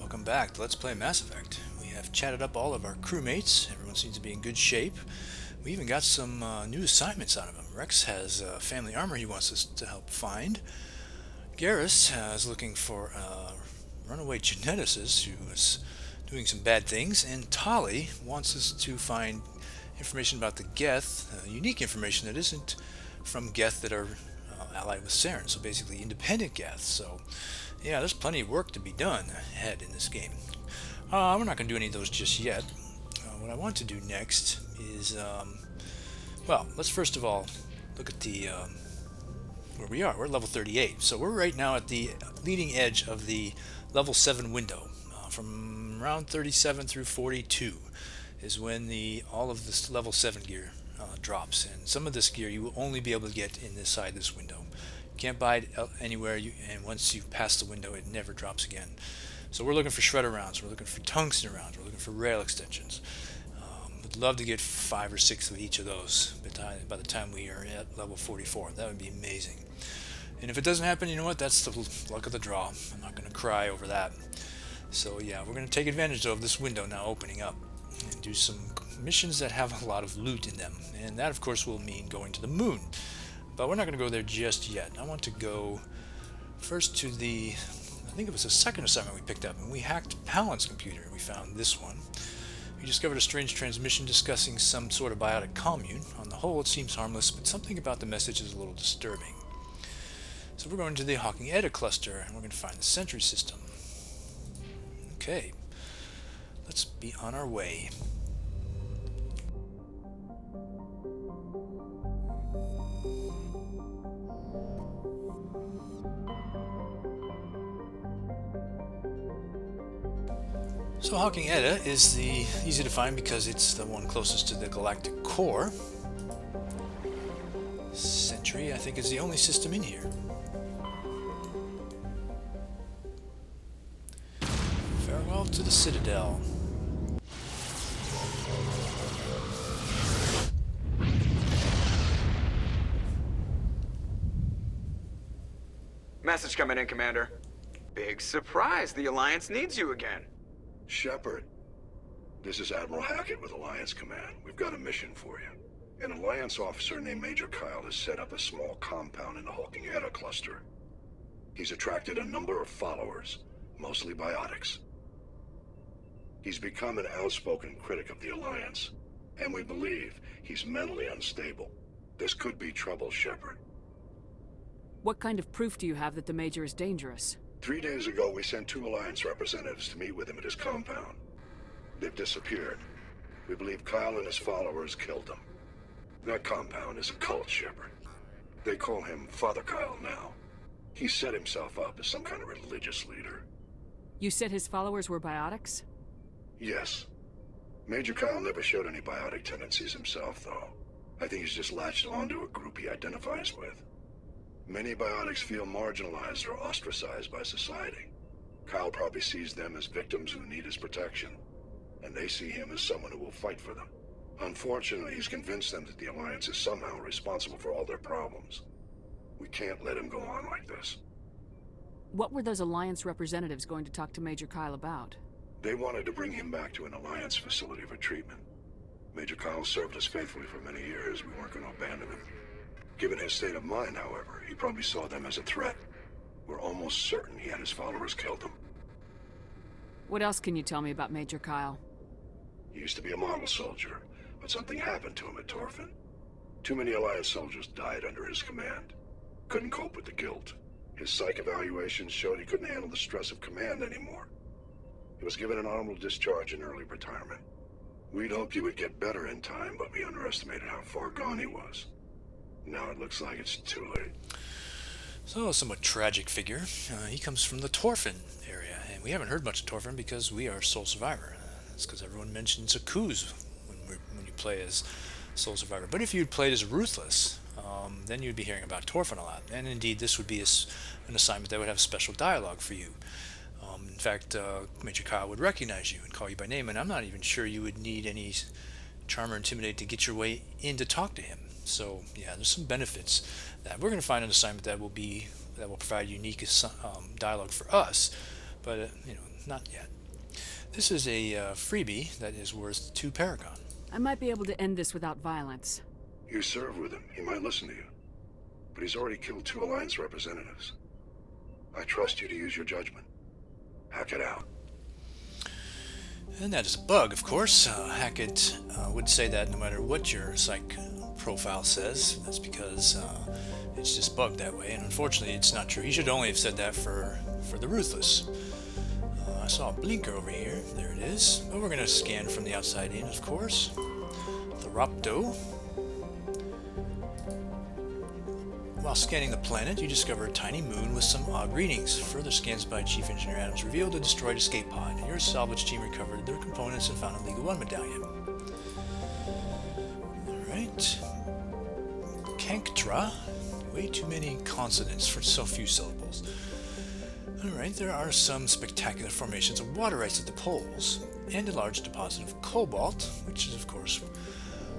Welcome back to Let's Play Mass Effect. We have chatted up all of our crewmates. Everyone seems to be in good shape. We even got some new assignments out of them. Rex has family armor he wants us to help find. Garrus is looking for a runaway geneticist who is doing some bad things. And Tali wants us to find information about the Geth, unique information that isn't from Geth that are allied with Saren, so basically independent Geth. So yeah, there's plenty of work to be done ahead in this game. We're not going to do any of those just yet. What I want to do next is, well, let's first of all look at the where we are. We're at level 38, so we're right now at the leading edge of the level 7 window. From around 37 through 42 is when all of this level 7 gear drops, and some of this gear you will only be able to get inside this window. You can't buy it anywhere, and once you've passed the window, it never drops again. So we're looking for shredder rounds, we're looking for tungsten rounds, we're looking for rail extensions. Would love to get 5 or 6 of each of those by the time we are at level 44. That would be amazing. And if it doesn't happen, you know what? That's the luck of the draw. I'm not going to cry over that. So yeah, we're going to take advantage of this window now opening up and do some missions that have a lot of loot in them. And that, of course, will mean going to the moon. But we're not going to go there just yet. I want to go first to I think it was the second assignment we picked up, and we hacked Palin's computer. We found this one. We discovered a strange transmission discussing some sort of biotic commune. On the whole, it seems harmless, but something about the message is a little disturbing. So we're going to the Hawking Edda cluster, and we're going to find the sentry system. Okay, let's be on our way. So Hawking Edda is easy to find because it's the one closest to the galactic core. Sentry, I think, is the only system in here. Farewell to the Citadel. Message coming in, Commander. Big surprise, the Alliance needs you again. Shepard, this is Admiral Hackett with Alliance Command. We've got a mission for you. An Alliance officer named Major Kyle has set up a small compound in the Hawking Edda cluster. He's attracted a number of followers, mostly biotics. He's become an outspoken critic of the Alliance, and we believe he's mentally unstable. This could be trouble, Shepard. What kind of proof do you have that the Major is dangerous? 3 days ago, we sent 2 Alliance representatives to meet with him at his compound. They've disappeared. We believe Kyle and his followers killed them. That compound is a cult, Shepard. They call him Father Kyle now. He set himself up as some kind of religious leader. You said his followers were biotics? Yes. Major Kyle never showed any biotic tendencies himself, though. I think he's just latched onto a group he identifies with. Many biotics feel marginalized or ostracized by society. Kyle probably sees them as victims who need his protection, and they see him as someone who will fight for them. Unfortunately, he's convinced them that the Alliance is somehow responsible for all their problems. We can't let him go on like this. What were those Alliance representatives going to talk to Major Kyle about? They wanted to bring him back to an Alliance facility for treatment. Major Kyle served us faithfully for many years. We weren't going to abandon him. Given his state of mind, however, he probably saw them as a threat. We're almost certain he had his followers killed them. What else can you tell me about Major Kyle? He used to be a model soldier, but something happened to him at Torfin. Too many Alliance soldiers died under his command. Couldn't cope with the guilt. His psych evaluations showed he couldn't handle the stress of command anymore. He was given an honorable discharge in early retirement. We'd hoped he would get better in time, but we underestimated how far gone he was. Now it looks like it's too late. So, a somewhat tragic figure. He comes from the Torfin area, and we haven't heard much of Torfin because we are Sole Survivor. That's because everyone mentions Akuz when you play as Sole Survivor. But if you'd played as Ruthless, then you'd be hearing about Torfin a lot. And indeed, this would be an assignment that would have special dialogue for you. In fact, Major Kyle would recognize you and call you by name, and I'm not even sure you would need any charm or intimidate to get your way in to talk to him. So yeah, there's some benefits that we're going to find an assignment that will provide unique dialogue for us, but not yet. This is a freebie that is worth 2 Paragon. I might be able to end this without violence. You serve with him. He might listen to you. But he's already killed 2 Alliance representatives. I trust you to use your judgment. Hack it out. And that is a bug, of course. Hackett would say that no matter what your psych profile says. That's because it's just bugged that way, and unfortunately it's not true. He should only have said that for the Ruthless. I saw a blinker over here. There it is. But we're going to scan from the outside in, of course. The Ropto. While scanning the planet, you discover a tiny moon with some odd readings. Further scans by Chief Engineer Adams revealed a destroyed escape pod. Your salvage team recovered their components and found a Legal 1 medallion. Alright. Kanktra. Way too many consonants for so few syllables. Alright, there are some spectacular formations of water ice at the poles, and a large deposit of cobalt, which is, of course,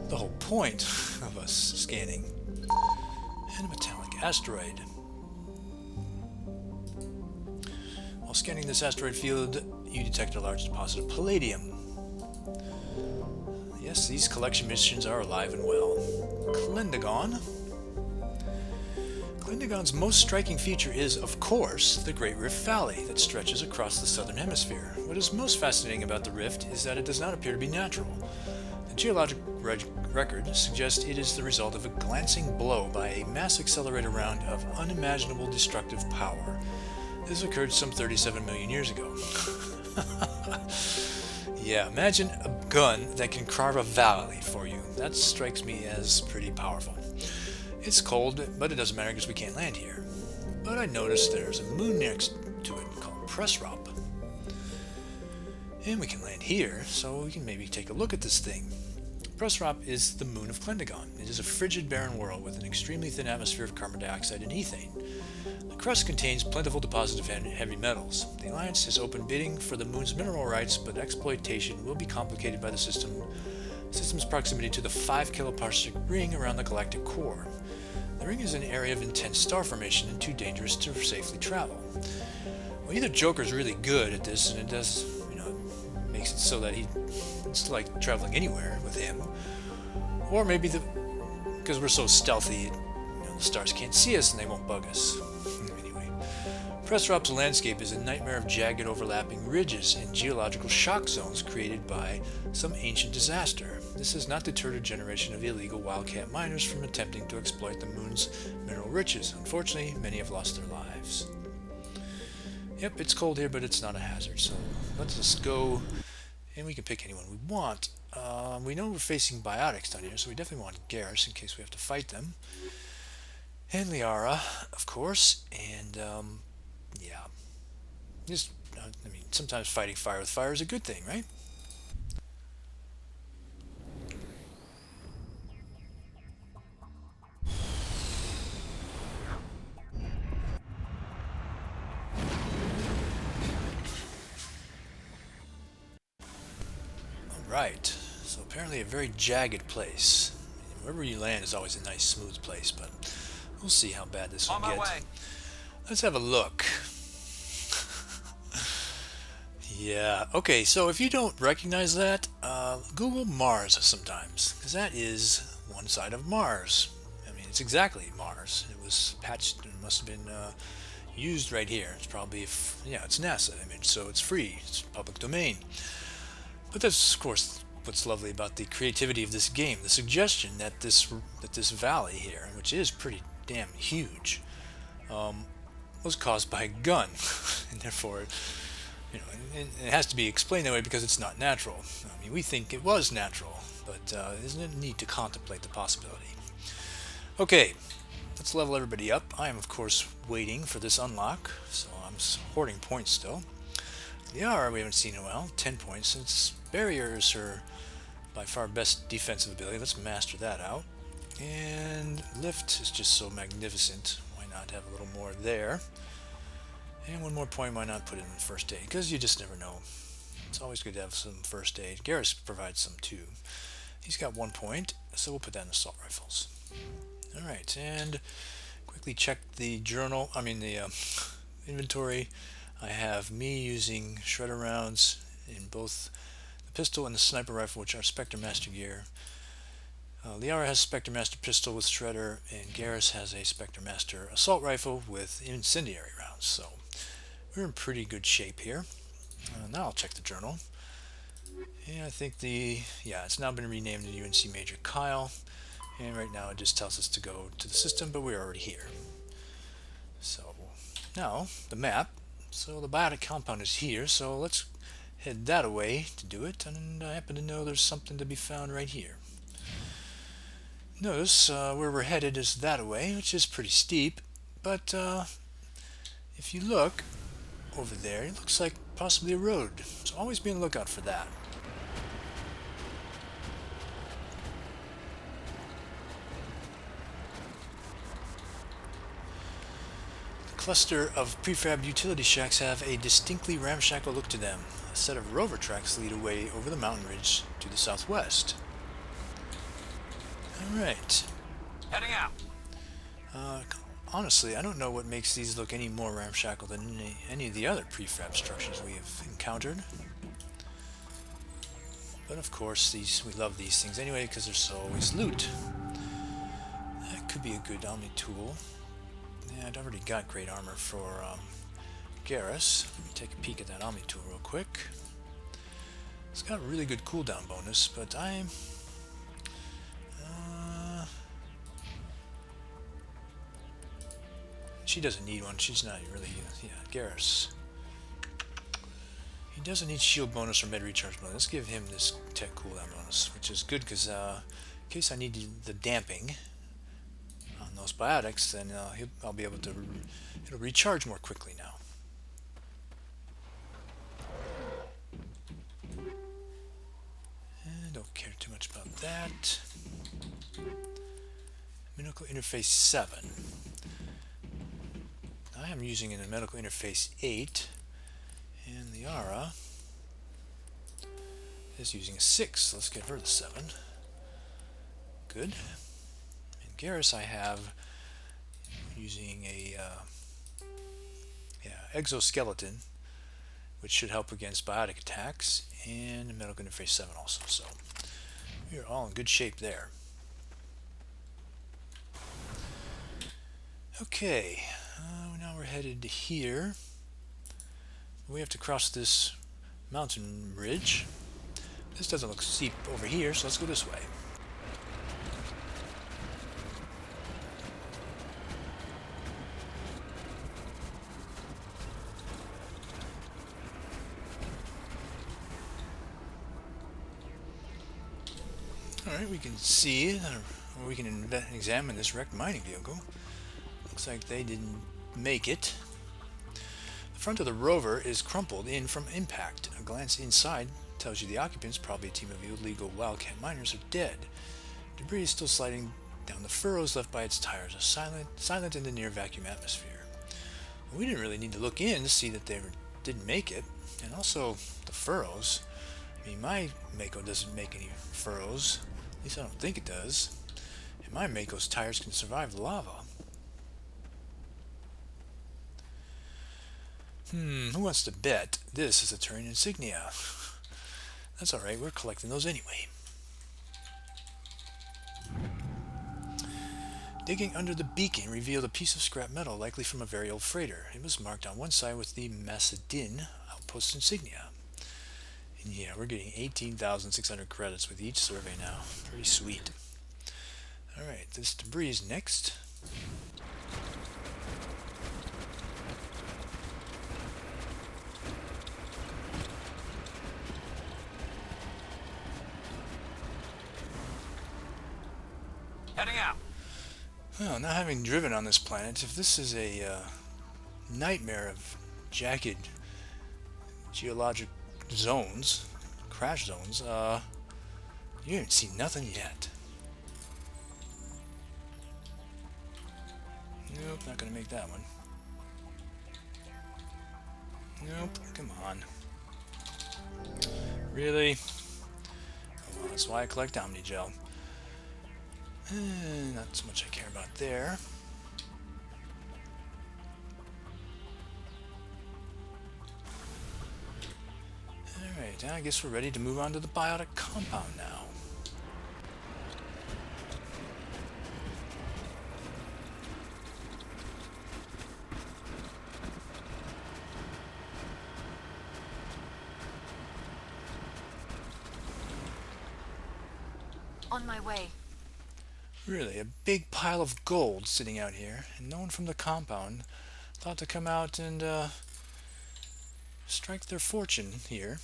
the whole point of us scanning. And a metallic asteroid. While scanning this asteroid field, you detect a large deposit of palladium. Yes, these collection missions are alive and well. Klendagon. Klendagon's most striking feature is, of course, the Great Rift Valley that stretches across the southern hemisphere. What is most fascinating about the rift is that it does not appear to be natural. The geologic record suggests it is the result of a glancing blow by a mass accelerator round of unimaginable destructive power. This occurred some 37 million years ago. Yeah, imagine a gun that can carve a valley for you. That strikes me as pretty powerful. It's cold, but it doesn't matter because we can't land here. But I noticed there's a moon next to it called Pressrop. And we can land here, so we can maybe take a look at this thing. Pressrop is the moon of Klendagon. It is a frigid, barren world with an extremely thin atmosphere of carbon dioxide and ethane. The crust contains plentiful deposits of heavy metals. The Alliance has opened bidding for the moon's mineral rights, but exploitation will be complicated by the system's proximity to the 5 kiloparsec ring around the galactic core. The ring is an area of intense star formation and too dangerous to safely travel. Well, either Joker's really good at this, and it does, makes it so that it's like traveling anywhere with him, or maybe because we're so stealthy, the stars can't see us and they won't bug us. Anyway, Pressrop's landscape is a nightmare of jagged overlapping ridges and geological shock zones created by some ancient disaster. This has not deterred a generation of illegal wildcat miners from attempting to exploit the moon's mineral riches. Unfortunately, many have lost their lives. Yep, it's cold here, but it's not a hazard, so let's just go, and we can pick anyone we want. We know we're facing biotics down here, so we definitely want Garrus in case we have to fight them. And Liara, of course, and, yeah. Just, sometimes fighting fire with fire is a good thing, right? Right, so apparently a very jagged place. Wherever you land is always a nice smooth place, but we'll see how bad this will get. Let's have a look. Yeah, okay, so if you don't recognize that, Google Mars sometimes, because that is one side of Mars. It's exactly Mars. It was patched and must have been used right here. It's probably, it's NASA, so it's free, it's public domain. But that's, of course, what's lovely about the creativity of this game. The suggestion that this valley here, which is pretty damn huge, was caused by a gun, and therefore, it has to be explained that way because it's not natural. We think it was natural, but isn't it neat to contemplate the possibility? Okay, let's level everybody up. I am, of course, waiting for this unlock, so I'm hoarding points still. The R we haven't seen in a while, 10 points. Since barrier is her by far best defensive ability, let's master that out. And lift is just so magnificent, why not have a little more there? And one more point, why not put it in first aid? Because you just never know. It's always good to have some first aid. Garrus provides some too. He's got 1 point, so we'll put that in assault rifles. Alright, and quickly check the journal, the inventory. I have me using shredder rounds in both the pistol and the sniper rifle, which are Spectre Master gear. Liara has Spectre Master pistol with shredder, and Garrus has a Spectre Master assault rifle with incendiary rounds. So we're in pretty good shape here. Now I'll check the journal. And I think it's now been renamed to UNC Major Kyle. And right now it just tells us to go to the system, but we're already here. So now the map. So the biotic compound is here, so let's head that away to do it. And I happen to know there's something to be found right here. Notice where we're headed is that way, which is pretty steep, but if you look over there, it looks like possibly a road, so always be on the lookout for that. The cluster of prefab utility shacks have a distinctly ramshackle look to them. A set of rover tracks lead away over the mountain ridge to the southwest. Alright. Heading out. Honestly, I don't know what makes these look any more ramshackle than any of the other prefab structures we have encountered. But of course, we love these things anyway because there's always loot. That could be a good Omni tool. Yeah, I've already got great armor for Garrus. Let me take a peek at that Omni tool real quick. It's got a really good cooldown bonus, but she doesn't need one. She's not really... Yeah, Garrus. He doesn't need shield bonus or med recharge bonus. Let's give him this tech cooldown bonus, which is good because in case I need the damping on those biotics, then I'll be able to... It'll recharge more quickly now. And don't care too much about that. Medical Interface 7. I am using in the Medical Interface 8, and Liara is using a 6. Let's get her the 7. Good. And Garrus I have using a exoskeleton, which should help against biotic attacks, and Medical Interface 7 also. So we are all in good shape there. Okay. Now we're headed here. We have to cross this mountain ridge. This doesn't look steep over here, so let's go this way. Alright, we can see, or we can examine this wrecked mining vehicle. Looks like they didn't make it. The front of the rover is crumpled in from impact. A glance inside tells you the occupants, probably a team of illegal wildcat miners, are dead. Debris is still sliding down the furrows left by its tires, silent in the near vacuum atmosphere. We didn't really need to look in to see that they didn't make it. And also, the furrows. I mean, my Mako doesn't make any furrows. At least I don't think it does. And my Mako's tires can survive the lava. Who wants to bet this is a Turian insignia? That's alright, we're collecting those anyway. Digging under the beacon revealed a piece of scrap metal, likely from a very old freighter. It was marked on one side with the Macedin outpost insignia. And yeah, we're getting 18,600 credits with each survey now. Pretty sweet. Alright, this debris is next. Heading out. Well, not having driven on this planet, if this is a nightmare of jagged geologic zones, crash zones, you haven't seen nothing yet. Nope, not gonna make that one. Nope, come on. Really? Oh, well, that's why I collect Omni Gel. Not so much I care about there. Alright, I guess we're ready to move on to the biotic compound now. On my way. Really, a big pile of gold sitting out here, and no one from the compound thought to come out and strike their fortune here.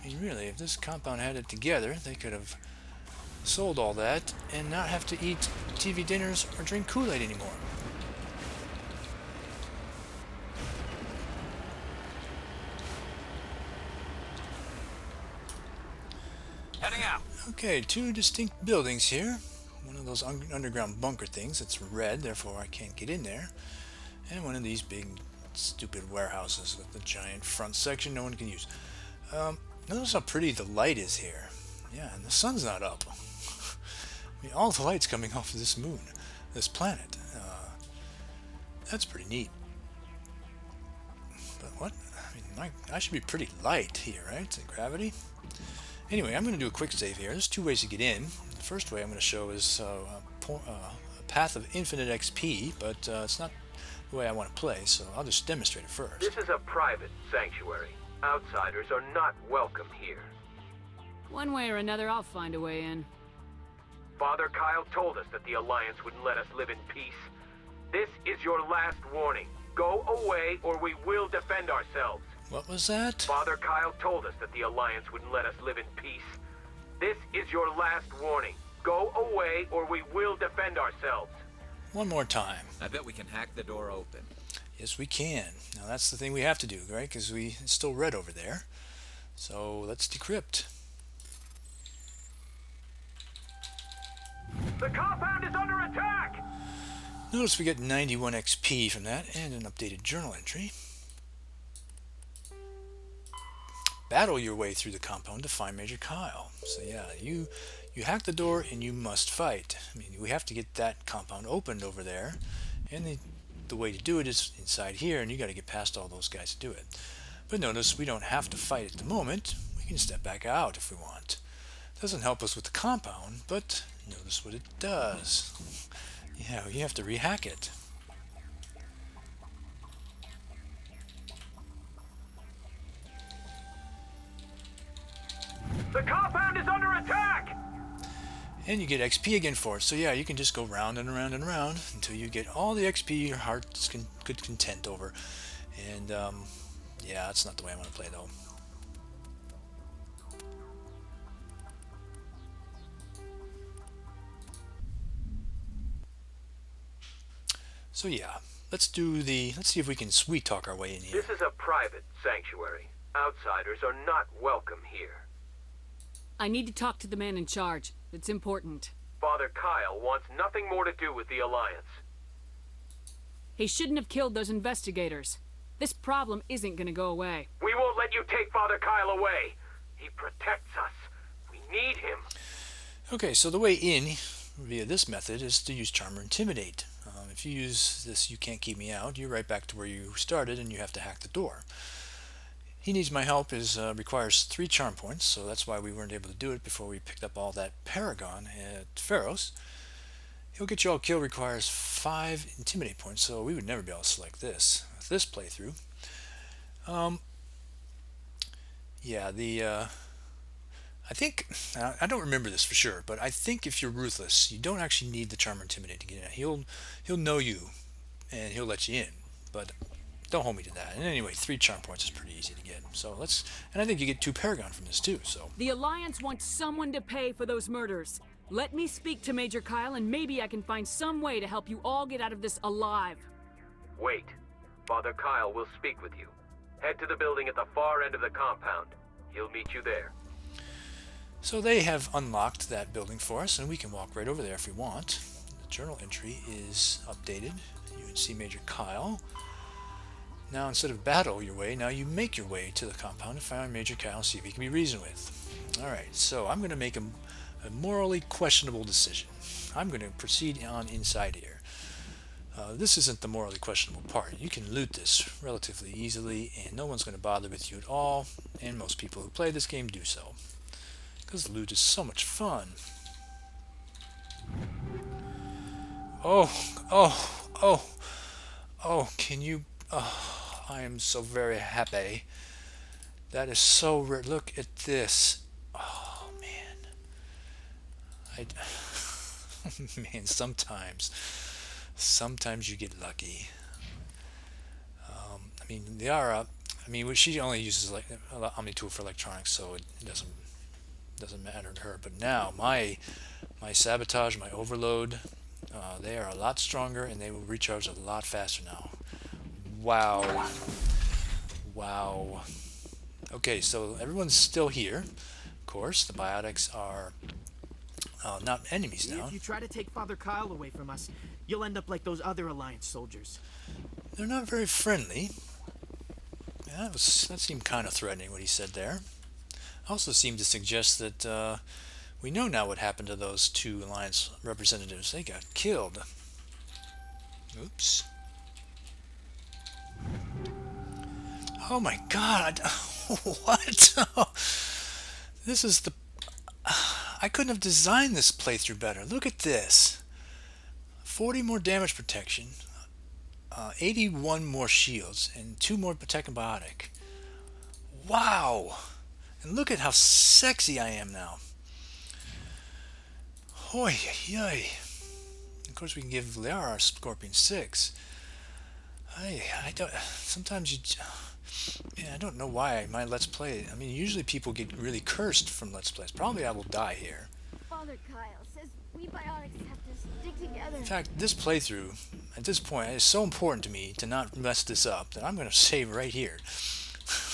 I mean, really, if this compound had it together, they could have sold all that and not have to eat TV dinners or drink Kool-Aid anymore. Heading out. Okay, two distinct buildings here. One of those underground bunker things that's red, therefore I can't get in there. And one of these big, stupid warehouses with the giant front section no one can use. Notice how pretty the light is here. Yeah, and the sun's not up. I mean, all the light's coming off of this moon, this planet. That's pretty neat. But what? I mean, I should be pretty light here, right? The gravity? Anyway, I'm going to do a quick save here. There's two ways to get in. The first way I'm going to show is a path of infinite XP, but it's not the way I want to play, so I'll just demonstrate it first. This is a private sanctuary. Outsiders are not welcome here. One way or another, I'll find a way in. Father Kyle told us that the Alliance wouldn't let us live in peace. This is your last warning. Go away or we will defend ourselves. What was that? Father Kyle told us that the Alliance wouldn't let us live in peace. This is your last warning. Go away or we will defend ourselves. One more time. I bet we can hack the door open. Yes, we can. Now that's the thing we have to do, right? Because it's still red over there. So let's decrypt. The compound is under attack! Notice we get 91 XP from that and an updated journal entry. Battle your way through the compound to find Major Kyle. So yeah, you hack the door and you must fight. I mean, we have to get that compound opened over there, and the way to do it is inside here, and you got to get past all those guys to do it. But notice we don't have to fight at the moment. We can step back out if we want. Doesn't help us with the compound, but notice what it does. Yeah, you have to rehack it. The compound is under attack! And you get XP again for it. So yeah, you can just go round and around and around until you get all the XP your heart's good content over. And yeah, that's not the way I want to play though. So yeah, let's see if we can sweet talk our way in here. This is a private sanctuary. Outsiders are not welcome here. I need to talk to the man in charge. It's important. Father Kyle wants nothing more to do with the Alliance. He shouldn't have killed those investigators. This problem isn't gonna go away. We won't let you take Father Kyle away. He protects us. We need him. Okay, so the way in via this method is to use Charm or Intimidate. If you use this, you can't keep me out, you're right back to where you started and you have to hack the door. He needs my help requires 3 charm points, so that's why we weren't able to do it before we picked up all that Paragon at Pharos. He'll get you all killed requires 5 Intimidate points, so we would never be able to select this with this playthrough. Yeah, I think, I don't remember this for sure, but I think if you're ruthless, you don't actually need the Charm or Intimidate to get in. He'll know you, and he'll let you in, but don't hold me to that. And anyway, 3 charm points is pretty easy to get. So and I think you get 2 Paragon from this too, so. The Alliance wants someone to pay for those murders. Let me speak to Major Kyle and maybe I can find some way to help you all get out of this alive. Wait. Father Kyle will speak with you. Head to the building at the far end of the compound. He'll meet you there. So they have unlocked that building for us, and we can walk right over there if we want. The journal entry is updated. UNC Major Kyle. Now instead of battle your way, now you make your way to the compound and find Major Kyle and see if he can be reasoned with. Alright, so I'm going to make a morally questionable decision. I'm going to proceed on inside here. This isn't the morally questionable part. You can loot this relatively easily, and no one's going to bother with you at all, and most people who play this game do so. Because loot is so much fun. Oh, oh, oh, oh, can you... Oh, I am so very happy. That is so rare. Look at this. Oh, man. Man, sometimes you get lucky. I mean, Liara, she only uses like Omni tool for electronics, so it doesn't matter to her. But now my sabotage, my overload, they are a lot stronger and they will recharge a lot faster now. Wow. Wow. Okay, so everyone's still here. Of course, the biotics are not enemies now. If you try to take Father Kyle away from us, you'll end up like those other Alliance soldiers. They're not very friendly. Yeah, that seemed kind of threatening what he said there. Also seemed to suggest that we know now what happened to those two Alliance representatives. They got killed. Oops. Oh my god. What? This is the... I couldn't have designed this playthrough better. Look at this. 40 more damage protection, 81 more shields, and 2 more protect and biotic. Wow! And look at how sexy I am now. Hoy, yoy. Of course, we can give Liara our Scorpion 6. I don't... Sometimes you... Man, I don't know why my Let's Play... I mean, usually people get really cursed from Let's Plays. Probably I will die here. Father Kyle says we biotics have to stick together. In fact, this playthrough, at this point, is so important to me to not mess this up that I'm going to save right here.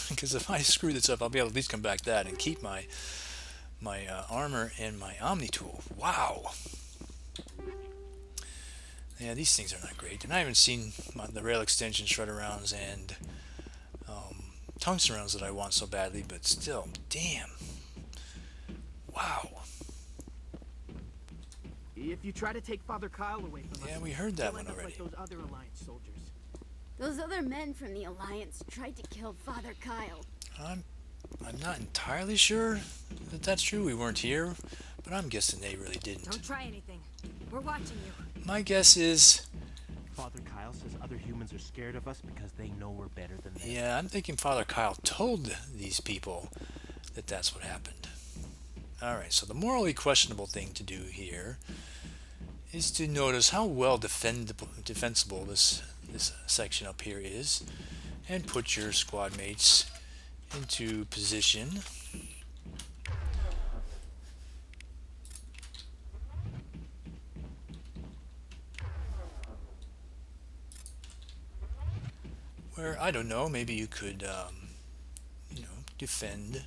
Because if I screw this up, I'll be able to at least come back to that and keep my armor and my Omni tool. Wow! Yeah, these things are not great. And I haven't seen the rail extension shredder rounds and tungsten rounds that I want so badly, but still, damn. Wow. If you try to take Father Kyle away from us, Yeah, we heard that you'll one end up already. like those other Alliance soldiers. Those other men from the Alliance tried to kill Father Kyle. I'm not entirely sure that that's true. We weren't here, but I'm guessing they really didn't. Don't try anything. We're watching you. My guess is, Father Kyle says other humans are scared of us because they know we're better than them. yeah, I'm thinking Father Kyle told these people that that's what happened. Alright, so the morally questionable thing to do here is to notice how well defensible this section up here is, and put your squad mates into position. Where, I don't know, maybe you could, defend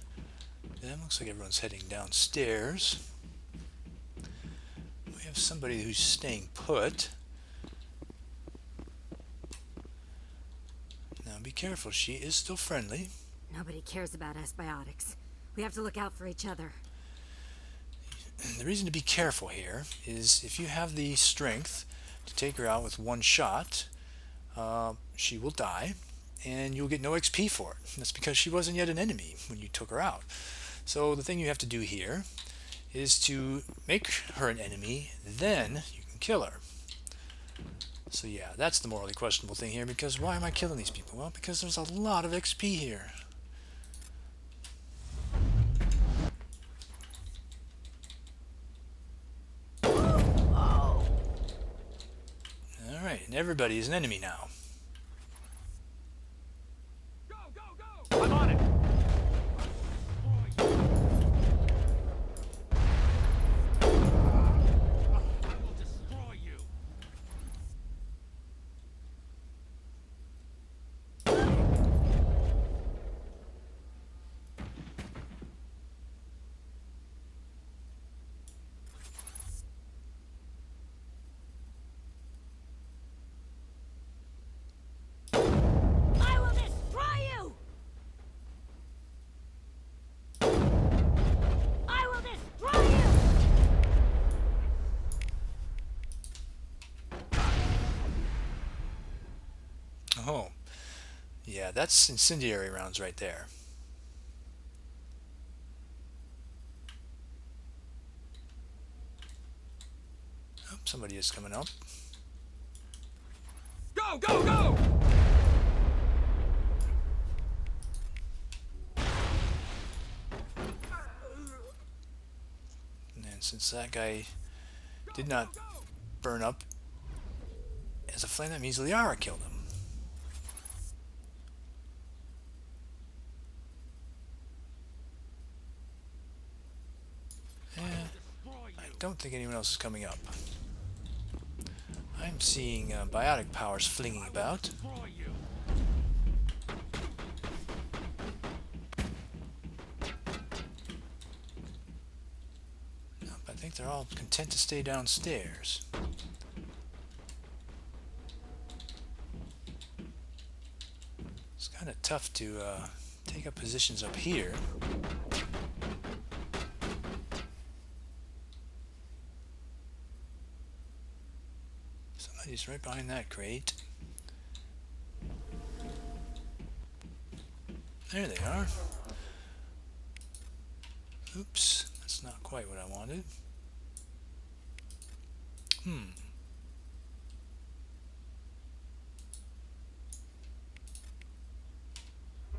them. Looks like everyone's heading downstairs. We have somebody who's staying put. Now be careful, she is still friendly. Nobody cares about us biotics. We have to look out for each other. The reason to be careful here is if you have the strength to take her out with one shot, she will die, and you'll get no XP for it. That's because she wasn't yet an enemy when you took her out. So the thing you have to do here is to make her an enemy, then you can kill her. So yeah, that's the morally questionable thing here, because why am I killing these people? Well, because there's a lot of XP here. Alright, and everybody is an enemy now. I'm on it! that's incendiary rounds right there. Oh, somebody is coming up. Go, go, go! And since that guy did not burn up as a flame, that means Liara killed him. I don't think anyone else is coming up. I'm seeing biotic powers flinging about. Nope, I think they're all content to stay downstairs. It's kind of tough to take up positions up here. Somebody's right behind that crate. There they are. Oops, that's not quite what I wanted.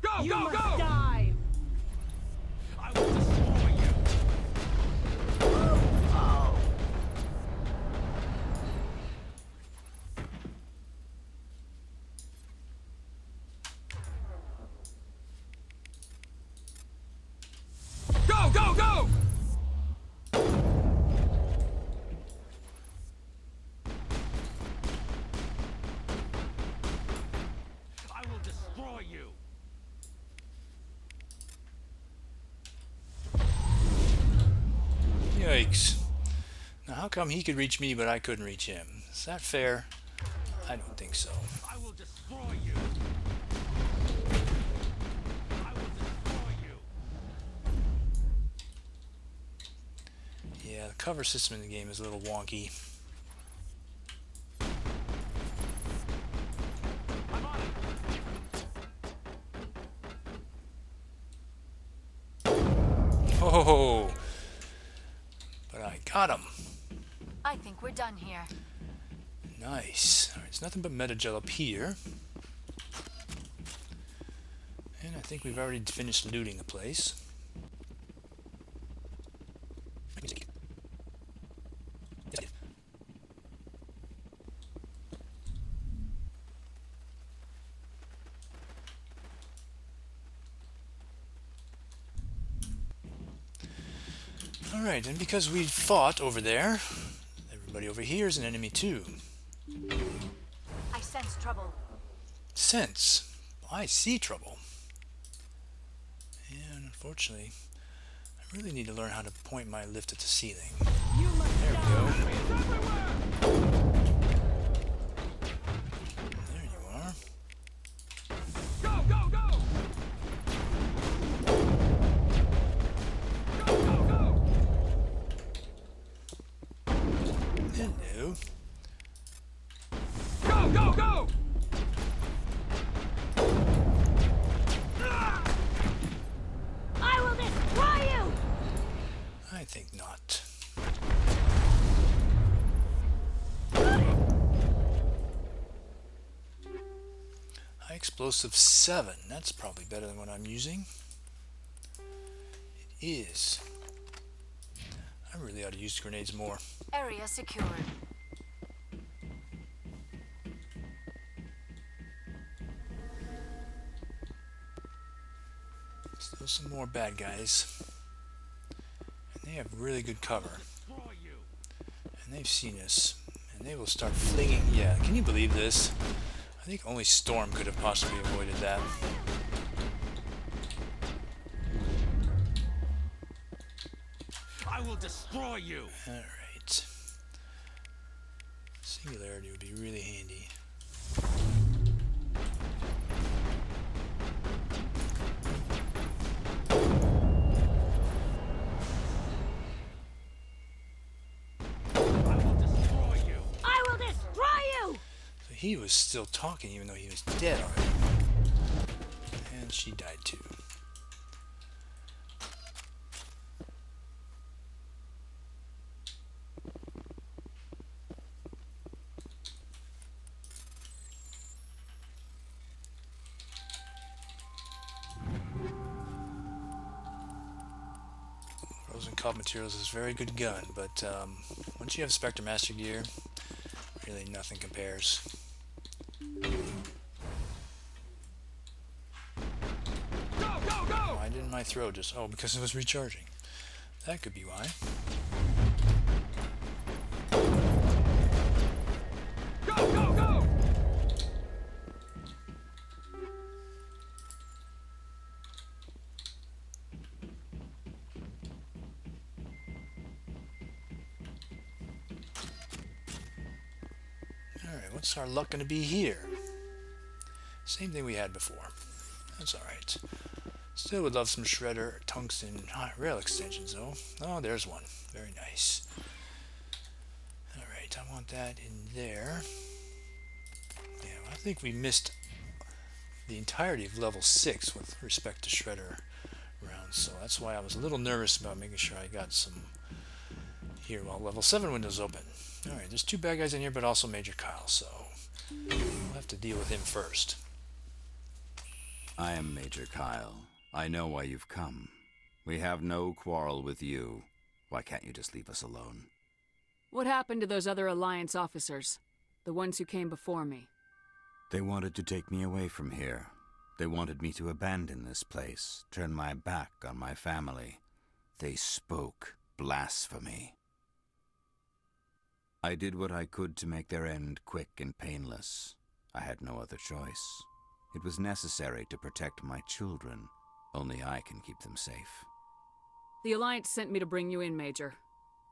Go, You go, must go! die! I will destroy you! Go, go, go! I will destroy you! Yikes. Now how come he could reach me but I couldn't reach him? Is that fair? I don't think so. I will destroy you! I will destroy you! Yeah, the cover system in the game is a little wonky. I'm on it! Oh, but I got him. I think we're done here. Nice. Alright, it's nothing but metagel up here. And I think we've already finished looting the place. Alright, and because we fought over there, everybody over here is an enemy too. I sense trouble. Sense. I see trouble. And unfortunately, I really need to learn how to point my lift at the ceiling. You must There we go. die! There you are. Go, go, go! Go, go, go! Hello. Go, go, go! I will destroy you! I think not. High explosive 7. That's probably better than what I'm using. It is. I really ought to use grenades more. Area secured. Still some more bad guys. And they have really good cover. Destroy you! And they've seen us. And they will start flinging. Yeah, can you believe this? I think only Storm could have possibly avoided that. I will destroy you! Alright. Singularity would be really handy. I will destroy you! I will destroy you! So he was still talking even though he was dead already. And she died too. Frozen Cult Materials is a very good gun, but once you have Spectre Master Gear, really nothing compares. Why didn't my throw just... Oh, because it was recharging. That could be why. Go! Alright, what's our luck going to be here? Same thing we had before. That's alright. Still would love some shredder tungsten rail extensions though. Oh, there's one. Very nice. Alright, I want that in there. Yeah, well, I think we missed the entirety of level 6 with respect to shredder rounds, so that's why I was a little nervous about making sure I got some here while level 7 window's open. Alright, there's 2 bad guys in here, but also Major Kyle, so we'll have to deal with him first. I am Major Kyle. I know why you've come. We have no quarrel with you. Why can't you just leave us alone? What happened to those other Alliance officers? The ones who came before me? They wanted to take me away from here. They wanted me to abandon this place, turn my back on my family. They spoke blasphemy. I did what I could to make their end quick and painless. I had no other choice. It was necessary to protect my children. Only I can keep them safe. The Alliance sent me to bring you in, Major.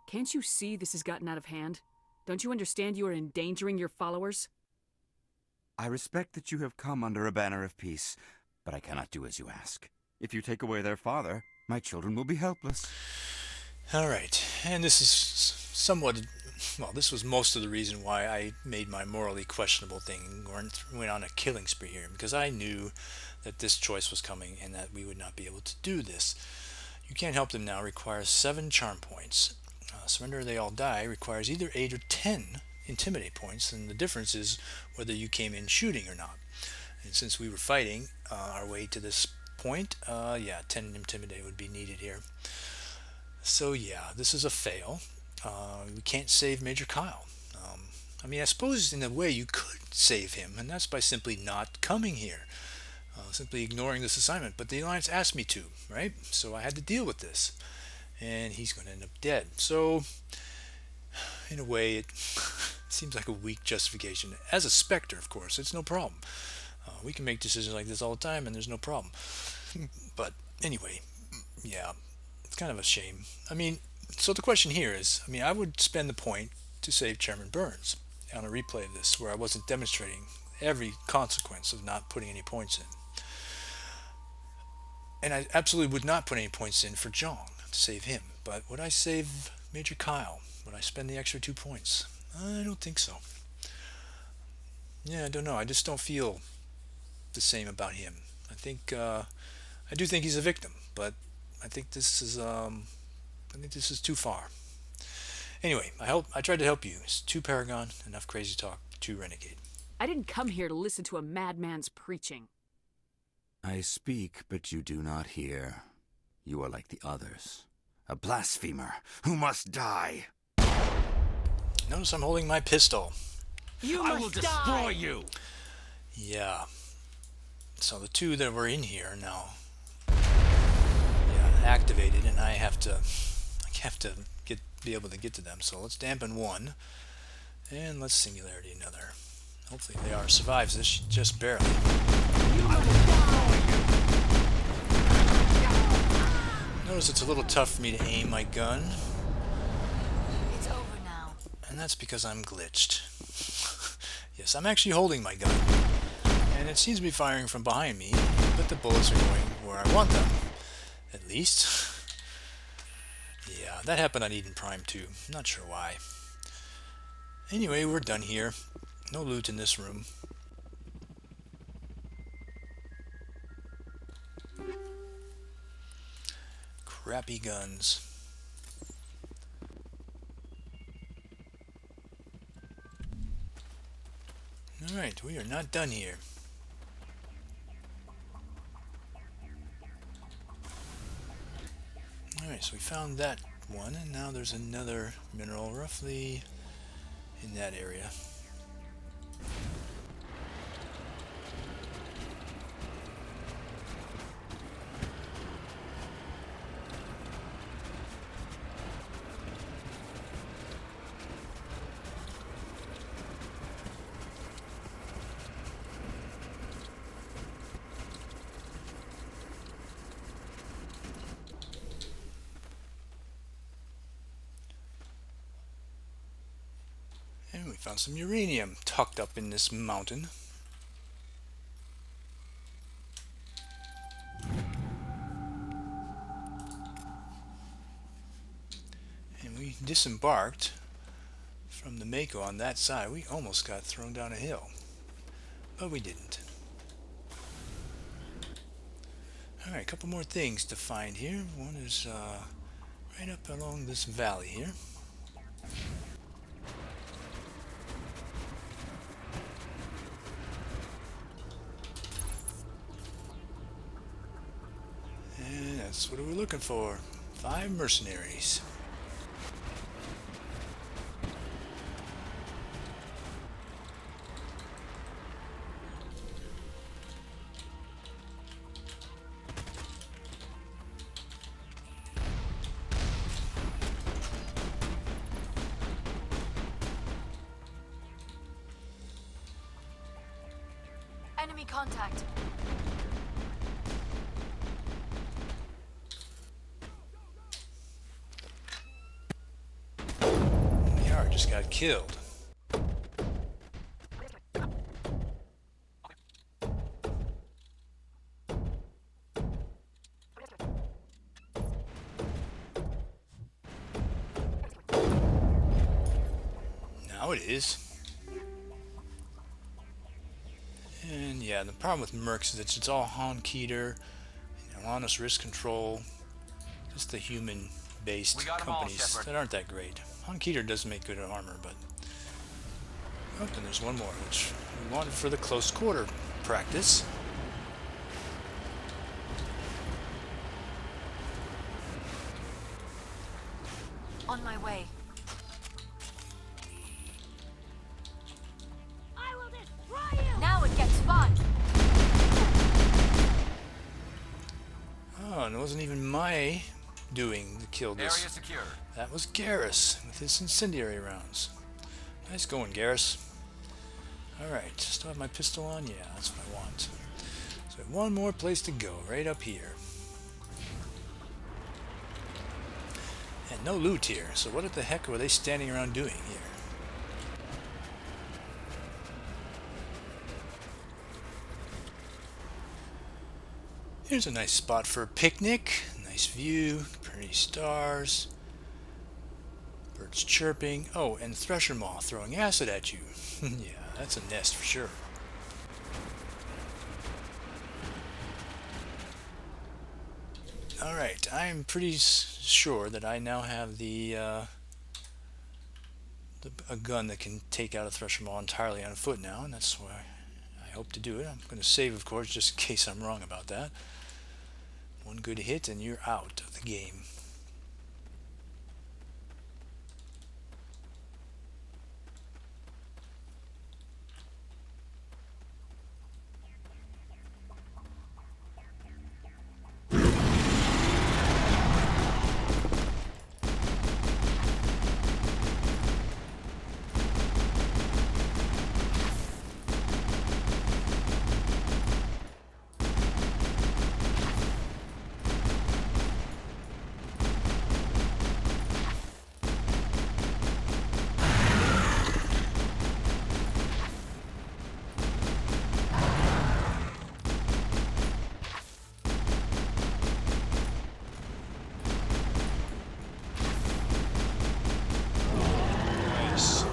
Can't you see this has gotten out of hand? Don't you understand you are endangering your followers? I respect that you have come under a banner of peace, but I cannot do as you ask. If you take away their father, my children will be helpless. Alright, and this is somewhat... Well, this was most of the reason why I made my morally questionable thing, went on a killing spree here, because I knew that this choice was coming and that we would not be able to do this. You Can't Help Them Now requires 7 charm points. Surrender or They All Die requires either 8 or 10 intimidate points, and the difference is whether you came in shooting or not. And since we were fighting our way to this point, yeah, 10 intimidate would be needed here. So yeah, this is a fail. We can't save Major Kyle. I mean, I suppose in a way you could save him, and that's by simply not coming here. Simply ignoring this assignment. But the Alliance asked me to, right? So I had to deal with this. And he's going to end up dead. So, in a way, it seems like a weak justification. As a Spectre, of course, it's no problem. We can make decisions like this all the time, and there's no problem. But anyway, yeah, it's kind of a shame. I mean, so the question here is, I mean, I would spend the point to save Chairman Burns on a replay of this, where I wasn't demonstrating every consequence of not putting any points in. And I absolutely would not put any points in for Jong to save him. But would I save Major Kyle? Would I spend the extra 2 points? I don't think so. Yeah, I don't know. I just don't feel the same about him. I think I do think he's a victim, but I think this is too far. Anyway, I tried to help you. It's 2 Paragon, enough crazy talk, 2 Renegade. I didn't come here to listen to a madman's preaching. I speak, but you do not hear. You are like the others. A blasphemer who must die. Notice I'm holding my pistol. I will destroy you! Yeah. So the 2 that were in here are now activated, and I have to be able to get to them. So let's dampen 1, and let's singularity another. Hopefully they are survives this just barely. Notice it's a little tough for me to aim my gun. It's over now. And that's because I'm glitched. Yes, I'm actually holding my gun. And it seems to be firing from behind me, but the bullets are going where I want them. At least. Yeah, that happened on Eden Prime too. Not sure why. Anyway, we're done here. No loot in this room. crappy guns. Alright, we are not done here. Alright, so we found that one, and now there's another mineral roughly in that area. And we found some uranium tucked up in this mountain. And we disembarked from the Mako on that side. We almost got thrown down a hill, but we didn't. Alright, a couple more things to find here. One is right up along this valley here. And that's what we're looking for. 5 mercenaries. Enemy contact. Yar just got killed. Now it is. And yeah, the problem with Mercs is that it's all Honketer, honest risk control, just the human-based companies that aren't that great. Honketer does make good armor, but... Oh, and there's one more, which we wanted for the close quarter practice. On my way. Now it gets fun. Oh, and it wasn't even my doing that killed this. Area secure. That was Garrus with his incendiary rounds. Nice going, Garrus. Alright, still have my pistol on? Yeah, that's what I want. So one more place to go, right up here. And no loot here, so what the heck were they standing around doing here? Here's a nice spot for a picnic. Nice view, pretty stars, birds chirping. Oh, and thresher moth throwing acid at you. Yeah, that's a nest for sure. Alright, I'm pretty sure that I now have a gun that can take out a thresher moth entirely on foot now, and that's why I hope to do it. I'm going to save, of course, just in case I'm wrong about that. One good hit and you're out of the game. Nice.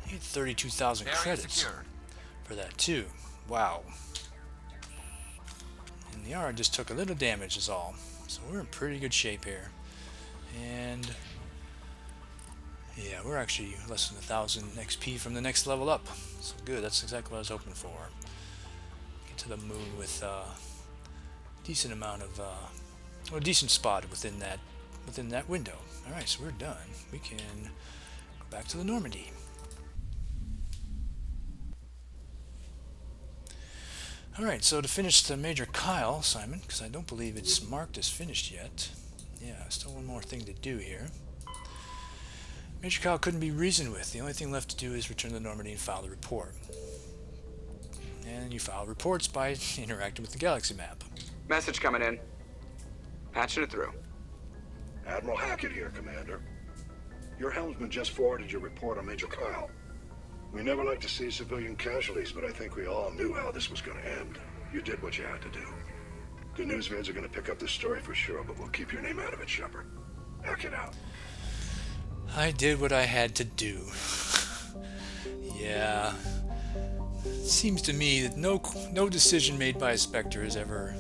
You get 32,000 credits for that too. Wow. And the Yara just took a little damage is all. So we're in pretty good shape here. And yeah, we're actually less than 1,000 XP from the next level up. So good, that's exactly what I was hoping for. Get to the moon with decent amount of, well, a decent spot within that window. All right, so we're done. We can go back to the Normandy. All right, so to finish the Major Kyle assignment, because I don't believe it's marked as finished yet. Yeah, still one more thing to do here. Major Kyle couldn't be reasoned with. The only thing left to do is return to the Normandy and file the report. And you file reports by interacting with the galaxy map. Message coming in. Patching it through. Admiral Hackett here, Commander. Your helmsman just forwarded your report on Major Kyle. We never like to see civilian casualties, but I think we all knew how this was going to end. You did what you had to do. The news vids are going to pick up this story for sure, but we'll keep your name out of it, Shepard. Hackett out. I did what I had to do. Yeah. It seems to me that no decision made by a Spectre is ever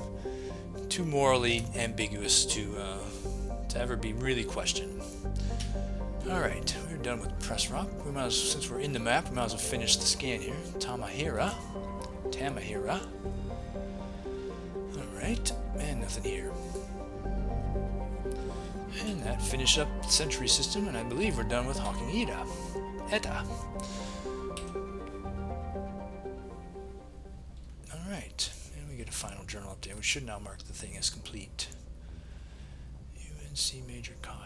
too morally ambiguous to ever be really questioned. Alright, we're done with Press Rock. We might as, since we're in the map, we might as well finish the scan here. Tamahira. Alright, and nothing here. And that finished up the Sentry system, and I believe we're done with Hawking Eta. Alright, and we get a final journal update. We should now mark the thing as complete. UNC Major Kyle.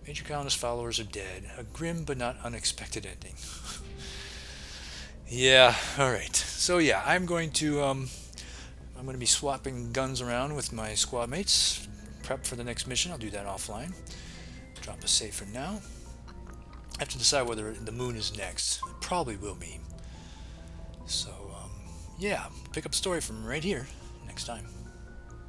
Major Kyle and his followers are dead. A grim but not unexpected ending. Yeah, alright. So yeah, I'm going to be swapping guns around with my squad mates. Prep for the next mission. I'll do that offline. Drop a save for now. I have to decide whether the moon is next. It probably will be. So, yeah, pick up the story from right here next time.